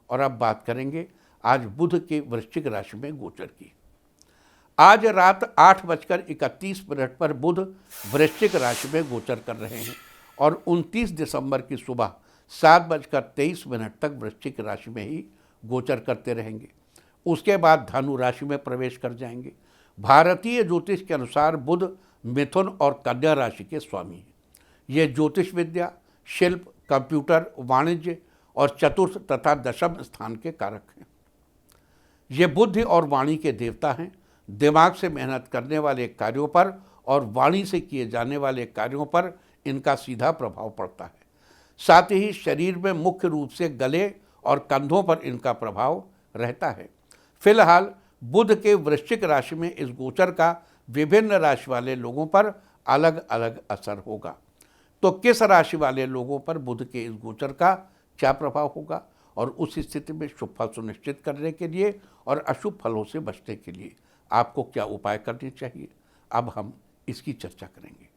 और अब बात करेंगे आज बुध के वृश्चिक राशि में गोचर की। आज रात 8:31 पर बुध वृश्चिक राशि में गोचर कर रहे हैं और 29 दिसंबर की सुबह 7:23 तक वृश्चिक राशि में ही गोचर करते रहेंगे। उसके बाद धनु राशि में प्रवेश कर जाएंगे। भारतीय ज्योतिष के अनुसार बुध मिथुन और कन्या राशि के स्वामी हैं। ये ज्योतिष विद्या, शिल्प, कंप्यूटर, वाणिज्य और चतुर्थ तथा दशम स्थान के कारक हैं। ये बुद्धि और वाणी के देवता हैं। दिमाग से मेहनत करने वाले कार्यों पर और वाणी से किए जाने वाले कार्यों पर इनका सीधा प्रभाव पड़ता है। साथ ही शरीर में मुख्य रूप से गले और कंधों पर इनका प्रभाव रहता है। फिलहाल बुध के वृश्चिक राशि में इस गोचर का विभिन्न राशि वाले लोगों पर अलग अलग असर होगा। तो किस राशि वाले लोगों पर बुध के इस गोचर का क्या प्रभाव होगा और उस स्थिति में शुभ फल सुनिश्चित करने के लिए और अशुभ फलों से बचने के लिए आपको क्या उपाय करने चाहिए, अब हम इसकी चर्चा करेंगे।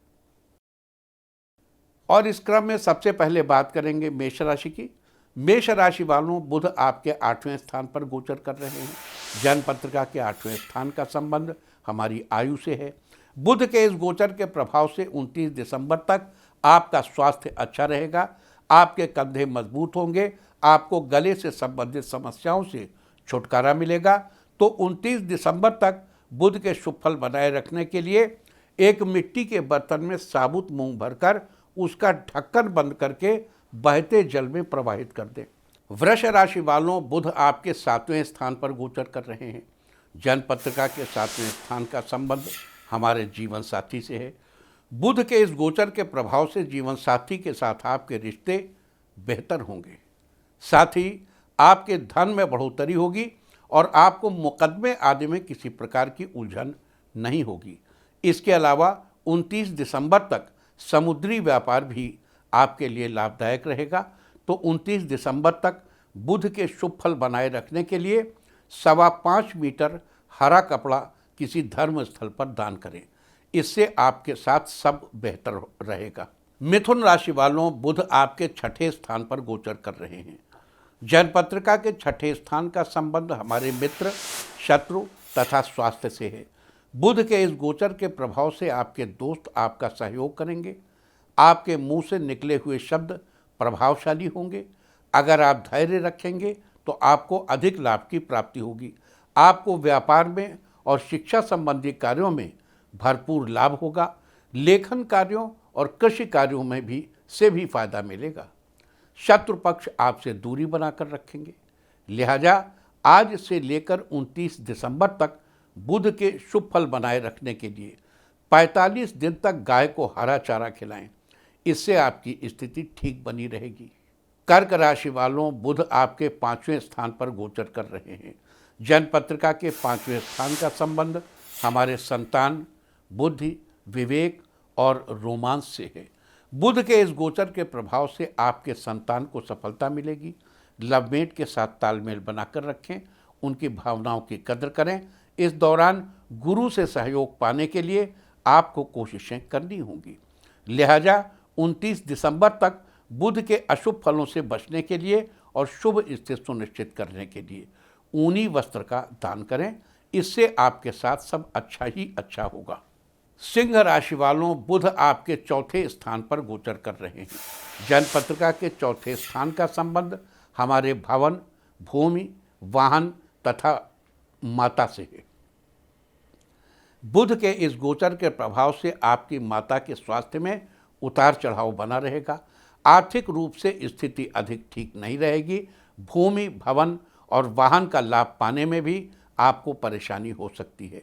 और इस क्रम में सबसे पहले बात करेंगे मेष राशि की। मेष राशि वालों, बुध आपके 8वें स्थान पर गोचर कर रहे हैं। जन्म पत्रिका के 8वें स्थान का संबंध हमारी आयु से है। बुध के इस गोचर के प्रभाव से 29 दिसंबर तक आपका स्वास्थ्य अच्छा रहेगा। आपके कंधे मजबूत होंगे। आपको गले से संबंधित समस्याओं से छुटकारा मिलेगा। तो 29 दिसंबर तक बुध के शुभ फल बनाए रखने के लिए एक मिट्टी के बर्तन में साबुत मूंग भरकर उसका ढक्कन बंद करके बहते जल में प्रवाहित कर दें। वृष राशि वालों, बुध आपके 7वें स्थान पर गोचर कर रहे हैं। जन्म पत्रिका के 7वें स्थान का संबंध हमारे जीवन साथी से है। बुध के इस गोचर के प्रभाव से जीवन साथी के साथ आपके रिश्ते बेहतर होंगे। साथ ही आपके धन में बढ़ोतरी होगी और आपको मुकदमे आदि में किसी प्रकार की उलझन नहीं होगी। इसके अलावा 29 दिसंबर तक समुद्री व्यापार भी आपके लिए लाभदायक रहेगा। तो 29 दिसंबर तक बुध के शुभ फल बनाए रखने के लिए 5.25 मीटर हरा कपड़ा किसी धर्म स्थल पर दान करें। इससे आपके साथ सब बेहतर रहेगा। मिथुन राशि वालों, बुध आपके 6ठे स्थान पर गोचर कर रहे हैं। जन्म पत्रिका के 6ठे स्थान का संबंध हमारे मित्र, शत्रु तथा स्वास्थ्य से है। बुध के इस गोचर के प्रभाव से आपके दोस्त आपका सहयोग करेंगे। आपके मुंह से निकले हुए शब्द प्रभावशाली होंगे। अगर आप धैर्य रखेंगे तो आपको अधिक लाभ की प्राप्ति होगी। आपको व्यापार में और शिक्षा संबंधी कार्यों में भरपूर लाभ होगा। लेखन कार्यों और कृषि कार्यों में भी फायदा मिलेगा। शत्रु पक्ष आपसे दूरी बनाकर रखेंगे। लिहाजा आज से लेकर 29 दिसंबर तक बुध के शुभ फल बनाए रखने के लिए 45 दिन तक गाय को हरा चारा खिलाएं। इससे आपकी स्थिति ठीक बनी रहेगी। कर्क राशि वालों, बुध आपके 5वें स्थान पर गोचर कर रहे हैं। जन्म पत्रिका के 5वें स्थान का संबंध हमारे संतान, बुद्धि, विवेक और रोमांस से है। बुध के इस गोचर के प्रभाव से आपके संतान को सफलता मिलेगी। लवमेट के साथ तालमेल बनाकर रखें। उनकी भावनाओं की कदर करें। इस दौरान गुरु से सहयोग पाने के लिए आपको कोशिशें करनी होंगी। लिहाजा 29 दिसंबर तक बुध के अशुभ फलों से बचने के लिए और शुभ स्थिति सुनिश्चित करने के लिए ऊनी वस्त्र का दान करें। इससे आपके साथ सब अच्छा ही अच्छा होगा। सिंह राशि वालों, बुध आपके 4ठे स्थान पर गोचर कर रहे हैं। जन्म पत्रिका के 4ठे स्थान का संबंध हमारे भवन, भूमि, वाहन तथा माता से है। बुध के इस गोचर के प्रभाव से आपकी माता के स्वास्थ्य में उतार चढ़ाव बना रहेगा। आर्थिक रूप से स्थिति अधिक ठीक नहीं रहेगी। भूमि, भवन और वाहन का लाभ पाने में भी आपको परेशानी हो सकती है।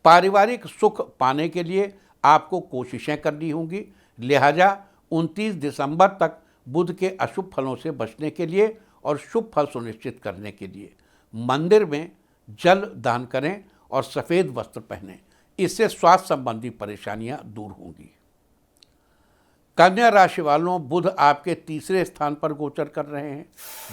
पारिवारिक सुख पाने के लिए आपको कोशिशें करनी होंगी। लिहाजा 29 दिसंबर तक बुध के अशुभ फलों से बचने के लिए और शुभ फल सुनिश्चित करने के लिए मंदिर में जल दान करें और सफ़ेद वस्त्र पहनें। इससे स्वास्थ्य संबंधी परेशानियां दूर होंगी। कन्या राशि वालों, बुध आपके 3रे स्थान पर गोचर कर रहे हैं।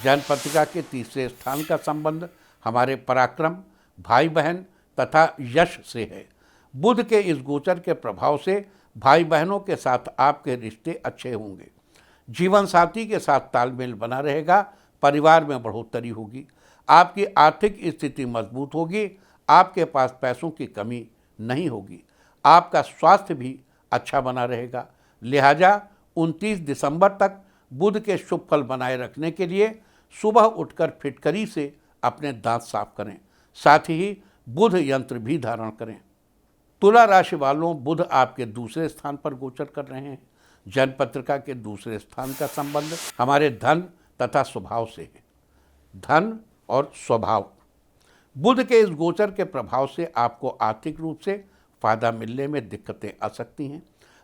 जन्म पत्रिका के 3रे स्थान का संबंध हमारे पराक्रम, भाई बहन तथा यश से है। बुध के इस गोचर के प्रभाव से भाई बहनों के साथ आपके रिश्ते अच्छे होंगे। जीवन साथी के साथ तालमेल बना रहेगा परिवार में बढ़ोतरी होगी, आपकी आर्थिक स्थिति मजबूत होगी, आपके पास पैसों की कमी नहीं होगी, आपका स्वास्थ्य भी अच्छा बना रहेगा। लिहाजा 29 दिसंबर तक बुध के शुभ फल बनाए रखने के लिए सुबह उठकर फिटकरी से अपने दांत साफ करें, साथ ही बुध यंत्र भी धारण करें। तुला राशि वालों, बुध आपके दूसरे स्थान पर गोचर कर रहे हैं। जन्म पत्रिका के दूसरे स्थान का संबंध हमारे धन तथा स्वभाव से है। धन और स्वभाव, बुध के इस गोचर के प्रभाव से आपको आर्थिक रूप से फायदा मिलने में दिक्कतें आ सकती हैं।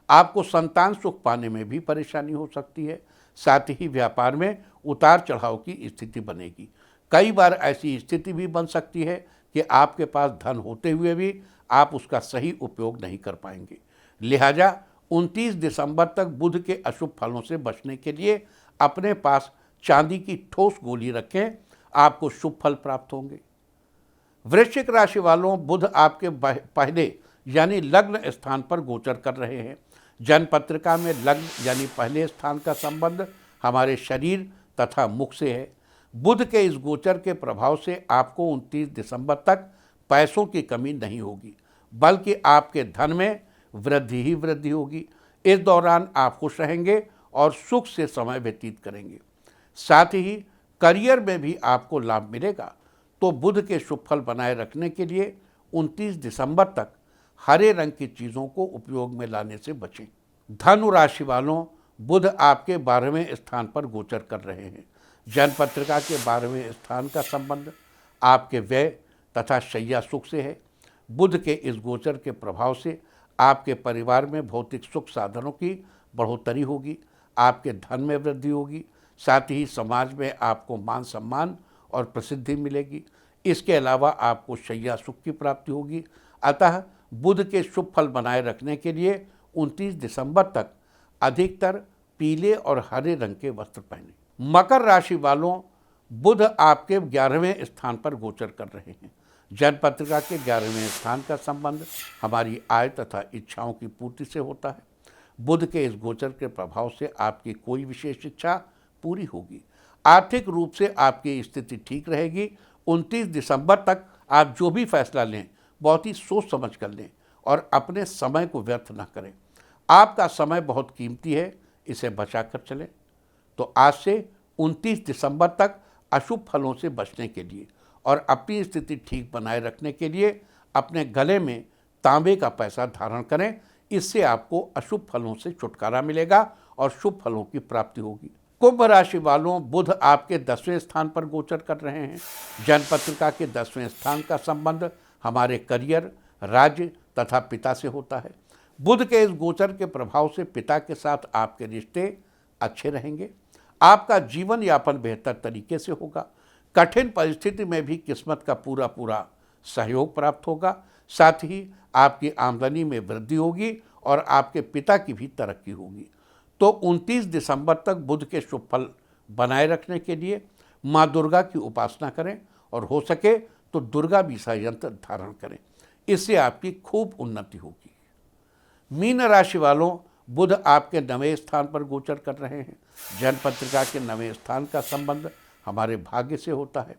आपको संतान सुख पाने में भी परेशानी हो सकती है। साथ ही व्यापार में उतार चढ़ाव की स्थिति बनेगी। कई बार ऐसी स्थिति भी बन सकती है कि आपके पास धन होते हुए भी आप उसका सही उपयोग नहीं कर पाएंगे। लिहाजा 29 दिसंबर तक बुध के अशुभ फलों से बचने के लिए अपने पास चांदी की ठोस गोली रखें, आपको शुभ फल प्राप्त होंगे। वृश्चिक राशि वालों, बुध आपके पहले यानी लग्न स्थान पर गोचर कर रहे हैं। जन्म पत्रिका में लग्न यानी पहले स्थान का संबंध हमारे शरीर तथा मुख से है। बुध के इस गोचर के प्रभाव से आपको 29 दिसंबर तक पैसों की कमी नहीं होगी, बल्कि आपके धन में वृद्धि ही वृद्धि होगी। इस दौरान आप खुश रहेंगे और सुख से समय व्यतीत करेंगे। साथ ही करियर में भी आपको लाभ मिलेगा। तो बुध के शुभ फल बनाए रखने के लिए 29 दिसंबर तक हरे रंग की चीज़ों को उपयोग में लाने से बचें। धनु राशि वालों, बुध आपके 12वें स्थान पर गोचर कर रहे हैं। जन्म पत्रिका के 12वें स्थान का संबंध आपके व्यय तथा शैया सुख से है। बुध के इस गोचर के प्रभाव से आपके परिवार में भौतिक सुख साधनों की बढ़ोतरी होगी, आपके धन में वृद्धि होगी। साथ ही समाज में आपको मान सम्मान और प्रसिद्धि मिलेगी। इसके अलावा आपको शैया सुख की प्राप्ति होगी। अतः बुध के शुभ फल बनाए रखने के लिए 29 दिसंबर तक अधिकतर पीले और हरे रंग के वस्त्र पहने। मकर राशि वालों, बुध आपके 11वें स्थान पर गोचर कर रहे हैं। जन्म पत्रिका के 11वें स्थान का संबंध हमारी आय तथा इच्छाओं की पूर्ति से होता है। बुध के इस गोचर के प्रभाव से आपकी कोई विशेष इच्छा पूरी होगी। आर्थिक रूप से आपकी स्थिति ठीक रहेगी। 29 दिसंबर तक आप जो भी फैसला लें बहुत ही सोच समझ कर लें और अपने समय को व्यर्थ न करें। आपका समय बहुत कीमती है, इसे बचा कर चलें। तो आज से 29 दिसंबर तक अशुभ फलों से बचने के लिए और अपनी स्थिति ठीक बनाए रखने के लिए अपने गले में तांबे का पैसा धारण करें। इससे आपको अशुभ फलों से छुटकारा मिलेगा और शुभ फलों की प्राप्ति होगी। कुंभ राशि वालों, बुध आपके 10वें स्थान पर गोचर कर रहे हैं। जन्म पत्रिका के 10वें स्थान का संबंध हमारे करियर, राज्य तथा पिता से होता है। बुध के इस गोचर के प्रभाव से पिता के साथ आपके रिश्ते अच्छे रहेंगे। आपका जीवन यापन बेहतर तरीके से होगा। कठिन परिस्थिति में भी किस्मत का पूरा पूरा सहयोग प्राप्त होगा। साथ ही आपकी आमदनी में वृद्धि होगी और आपके पिता की भी तरक्की होगी। तो 29 दिसंबर तक बुध के शुभ फल बनाए रखने के लिए माँ दुर्गा की उपासना करें और हो सके तो दुर्गा बीसा यंत्र धारण करें। इससे आपकी खूब उन्नति होगी। मीन राशि वालों, बुध आपके 9वें स्थान पर गोचर कर रहे हैं। जन्म पत्रिका के 9वें स्थान का संबंध हमारे भाग्य से होता है।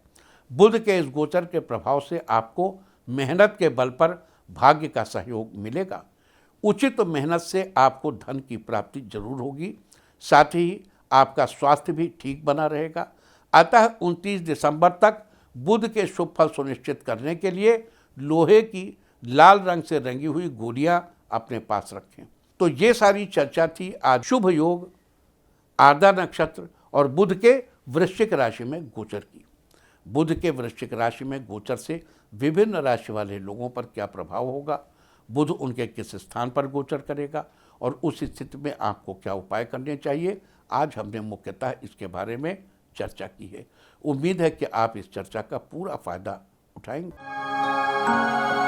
बुध के इस गोचर के प्रभाव से आपको मेहनत के बल पर भाग्य का सहयोग मिलेगा। उचित मेहनत से आपको धन की प्राप्ति जरूर होगी। साथ ही आपका स्वास्थ्य भी ठीक बना रहेगा। अतः 29 दिसंबर तक बुध के शुभ फल सुनिश्चित करने के लिए लोहे की लाल रंग से रंगी हुई गोलियां अपने पास रखें। तो ये सारी चर्चा थी आज शुभ योग, आर्द्रा नक्षत्र और बुध के वृश्चिक राशि में गोचर की। बुध के वृश्चिक राशि में गोचर से विभिन्न राशि वाले लोगों पर क्या प्रभाव होगा, बुध उनके किस स्थान पर गोचर करेगा और उस स्थिति में आपको क्या उपाय करने चाहिए, आज हमने मुख्यतः इसके बारे में चर्चा की है। उम्मीद है कि आप इस चर्चा का पूरा फायदा उठाएंगे।